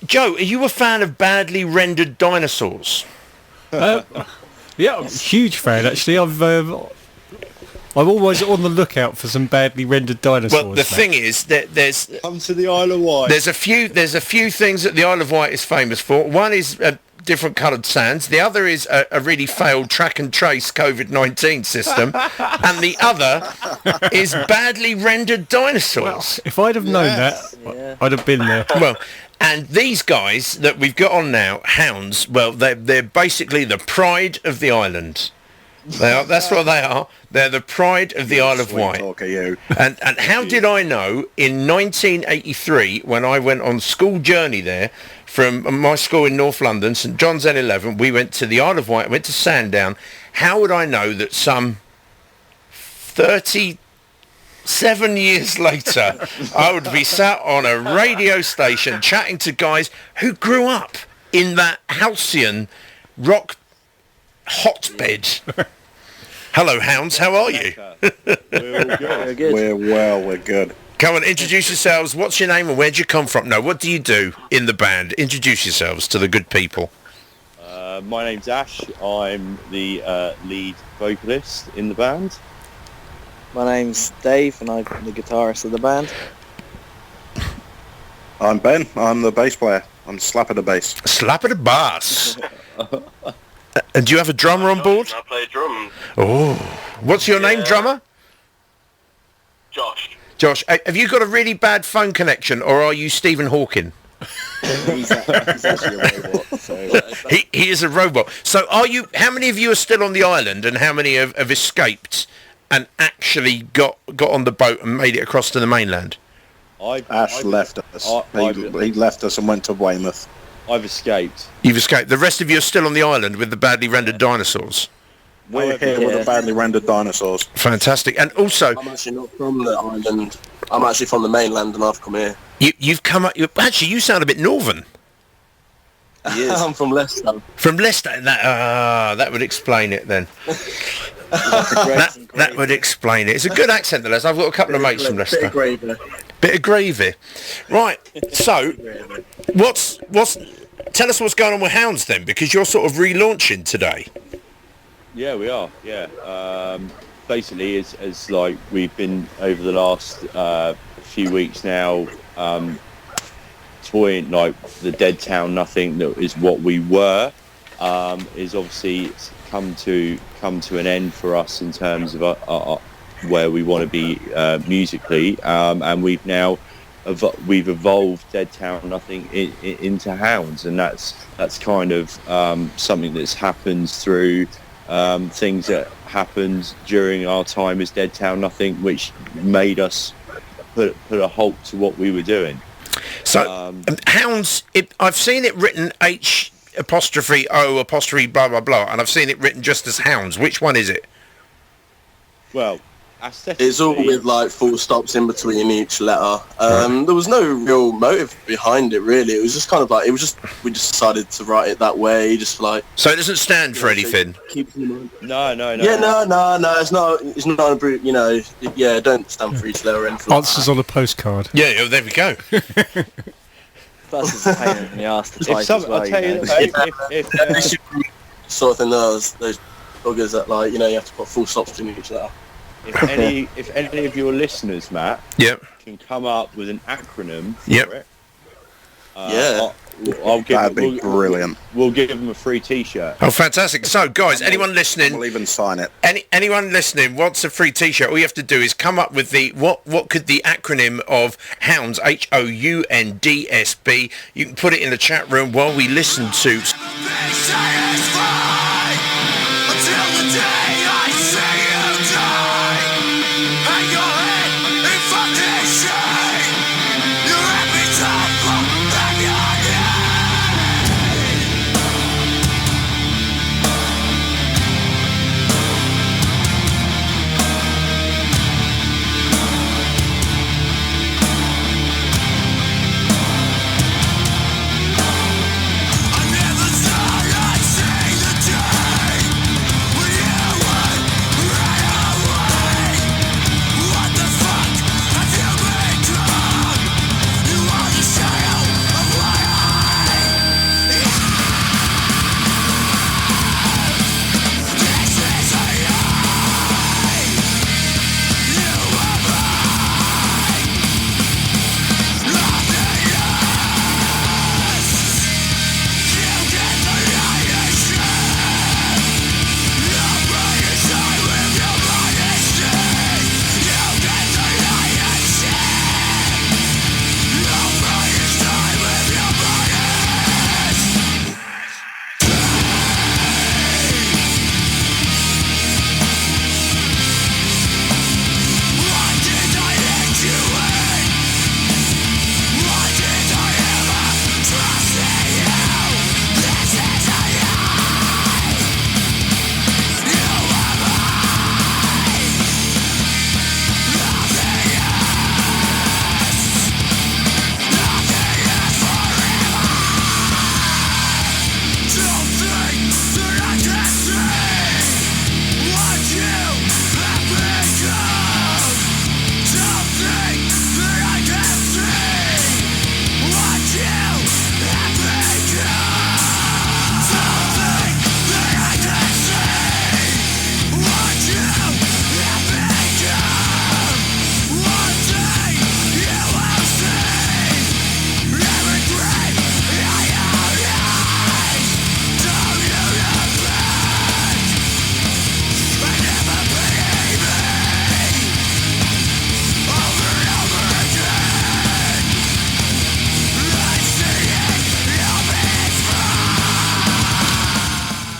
Joe, are you a fan of badly rendered dinosaurs? Yeah, I'm a huge fan actually. I'm always on the lookout for some badly rendered dinosaurs. Well, the thing is that there's Come to the Isle of Wight. There's a few things that the Isle of Wight is famous for. One is different coloured sands. The other is a really failed track and trace COVID-19 system, and the other is badly rendered dinosaurs. If I'd have known that, I'd have been there. Well, and these guys that we've got on now, Hounds, well, they're basically the pride of the island. That's what they are. They're the pride of the Isle of Wight. And how did I know in 1983, when I went on school journey there from my school in North London, St John's N11, we went to the Isle of Wight, went to Sandown. How would I know that some 37 years later, I would be sat on a radio station chatting to guys who grew up in that halcyon rock hotbed. Hello, Hounds. How are you? We're all good. We're good. Come on, introduce yourselves. What's your name and where'd you come from? No, what do you do in the band? Introduce yourselves to the good people. My name's Ash. I'm the lead vocalist in the band. My name's Dave, and I'm the guitarist of the band. I'm Ben. I'm the bass player. I'm Slap of the bass. Slap of the bass. And do you have a drummer on board? I play drums. Oh, what's your name, drummer? Josh. Josh, have you got a really bad phone connection, or are you Stephen Hawking? He's actually a robot. So. He is a robot. So are you? How many of you are still on the island, and how many have escaped and actually got on the boat and made it across to the mainland? Ash left us. He left us and went to Weymouth. I've escaped. You've escaped. The rest of you are still on the island with the badly rendered dinosaurs. We're here with the badly rendered dinosaurs. Fantastic. And also, I'm actually not from the island. I'm actually from the mainland, and I've come here. you've come up. Actually, you sound a bit northern. I'm from Leicester. From Leicester. That would explain it then. that would explain it. It's a good accent, the Leicester. I've got a couple of mates from Leicester. Bit of gravy. Right. So, tell us what's going on with Hounds then, because you're sort of relaunching today. Yeah, we are. Yeah. Basically, it's like we've been over the last few weeks now toying like the Dead Town Nothing that is what we were is obviously come to an end for us in terms of where we want to be musically, and we've evolved Dead Town Nothing into Hounds, and that's kind of something that's happened through things that happened during our time as Dead Town Nothing, which made us put a halt to what we were doing. So Hounds, I've seen it written H''O' blah blah blah, and I've seen it written just as Hounds. Which one is it? Well, it's all with like full stops in between each letter. There was no real motive behind it, really. It was just kind of like we just decided to write it that way, just like. So it doesn't stand for anything. No. Yeah, no. It's not a brute. You know, yeah. Don't stand for each letter or anything. Answers on a postcard. Yeah, there we go. Plus, it's a pain in the arse to type as well. If sort of thing, those buggers that like you have to put full stops in each letter. If any of your listeners, Matt, can come up with an acronym for it, That'd be brilliant. We'll give them a free T-shirt. Oh, fantastic! So, guys, anyone listening? We'll even sign it. Anyone listening wants a free T-shirt? All you have to do is come up with the what could the acronym of Hounds H.O.U.N.D.S be? You can put it in the chat room while we listen to. I never thought I'd see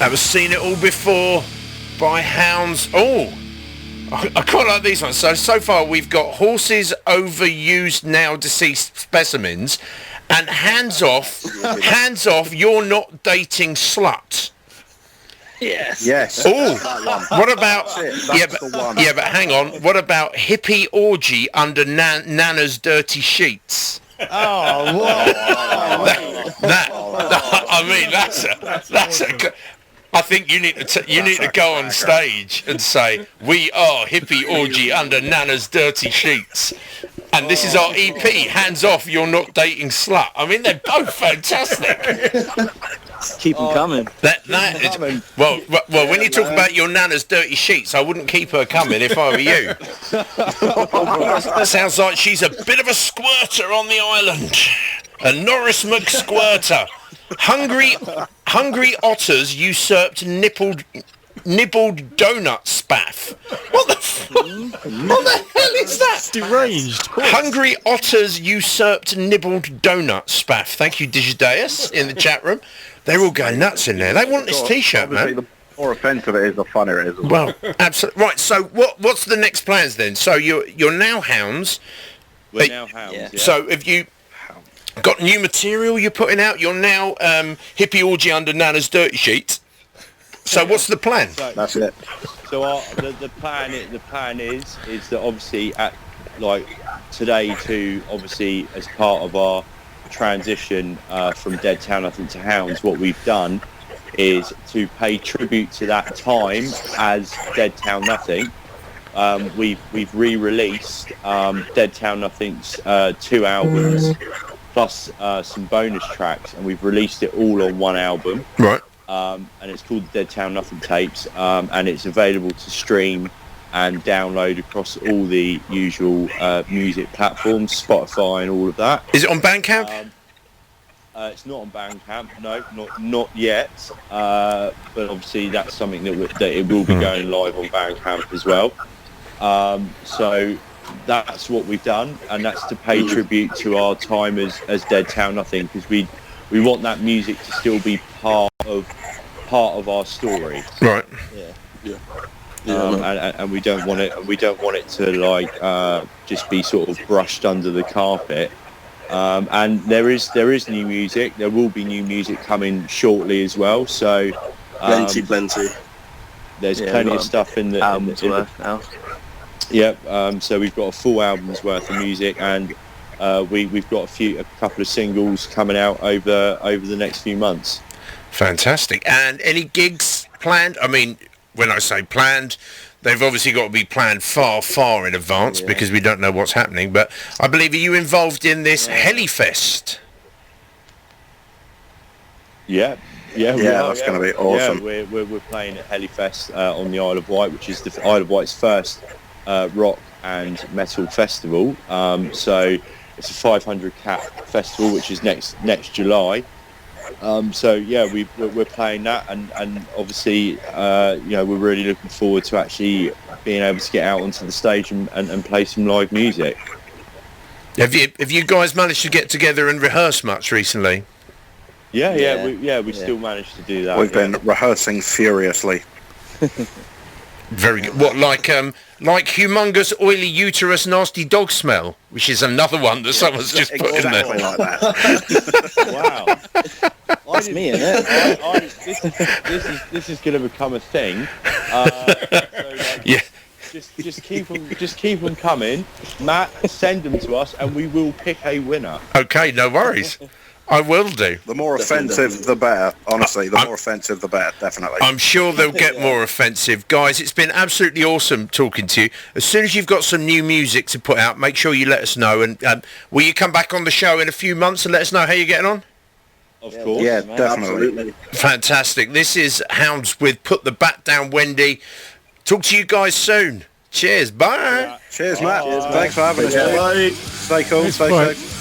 That was Seen It All Before by Hounds. Oh, I quite like these ones. So far we've got Horses, Overused, Now Deceased Specimens, and Hands Off, You're Not Dating Slut. Yes. Oh, what about... but hang on. What about Hippie Orgy Under Nana's Dirty Sheets? Oh, That's a... I think you need to go on stage and say, we are Hippie Orgy Under Nana's Dirty Sheets. And this is our EP, Hands Off, You're Not Dating Slut. I mean, they're both fantastic. keep them coming. Well, when you talk about your Nana's dirty sheets, I wouldn't keep her coming if I were you. Sounds like she's a bit of a squirter on the island. A Norris McSquirter. Hungry otters usurped nibbled donut spaff. What the hell is that? Deranged. Hungry otters usurped nibbled donut spaff. Thank you, Digideus, in the chat room. They're all going nuts in there. They want this T-shirt, man. The more offensive it is, the funnier it is. Well, absolutely. Right, so what's the next plans then? So you're now Hounds. We're now Hounds, yeah. So have you got new material you're putting out? You're now Hippie Orgy Under Nana's Dirty Sheets. So what's the plan? That's it. So the plan is that obviously today to obviously as part of our transition from Dead Town Nothing to Hounds, what we've done is to pay tribute to that time as Dead Town Nothing. We've re-released Dead Town Nothing's 2 albums plus some bonus tracks, and we've released it all on one album. Right. And it's called the Dead Town Nothing Tapes, and it's available to stream and download across all the usual music platforms, Spotify and all of that. Is it on Bandcamp? It's not on Bandcamp, no, not yet. But obviously that's something that it will be going live on Bandcamp as well. So that's what we've done, and that's to pay tribute to our time as Dead Town Nothing, because we want that music to still be part of our story. Right. Yeah. And we don't want it. We don't want it to just be sort of brushed under the carpet. And there is new music. There will be new music coming shortly as well. So plenty. There's plenty of stuff in the album's worth now. Yep. So we've got a full album's worth of music, and we've got a couple of singles coming out over the next few months. Fantastic. And any gigs planned? I mean, when I say planned, they've obviously got to be planned far, far in advance because we don't know what's happening. But I believe, are you involved in this Helifest? Yeah, that's going to be awesome. Yeah, we're playing at Helifest on the Isle of Wight, which is the Isle of Wight's first rock and metal festival. So it's a 500 cap festival, which is next July. So yeah, we're playing that, and obviously we're really looking forward to actually being able to get out onto the stage and play some live music. Have you guys managed to get together and rehearse much recently? We still managed to do that. We've been rehearsing furiously. Very good. What, like humongous, oily uterus, nasty dog smell, which is another one that someone's just put in there. Exactly like that. Wow. That's me, isn't it? This is going to become a thing. Yeah. Just keep them coming. Matt, send them to us, and we will pick a winner. Okay, no worries. I will do. The more offensive, the better. Honestly, the more offensive, the better. Definitely. I'm sure they'll get more offensive. Guys, it's been absolutely awesome talking to you. As soon as you've got some new music to put out, make sure you let us know. And will you come back on the show in a few months and let us know how you're getting on? Of course. Yeah, definitely. Fantastic. This is Hounds with Put the Bat Down Wendy. Talk to you guys soon. Cheers. Bye. Yeah. Cheers, Matt. Thanks for having us. Bye. Stay cool. Stay safe.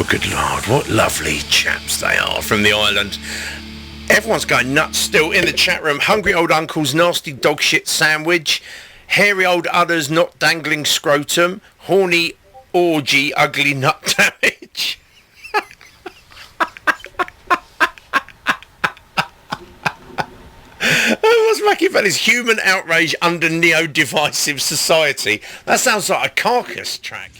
Oh, good Lord, what lovely chaps they are from the island. Everyone's going nuts still in the chat room. Hungry Old Uncle's nasty dog shit sandwich. Hairy Old Udders not dangling scrotum. Horny orgy ugly nut damage. What's Machiavelli's human outrage under neo-divisive society? That sounds like a Carcass track.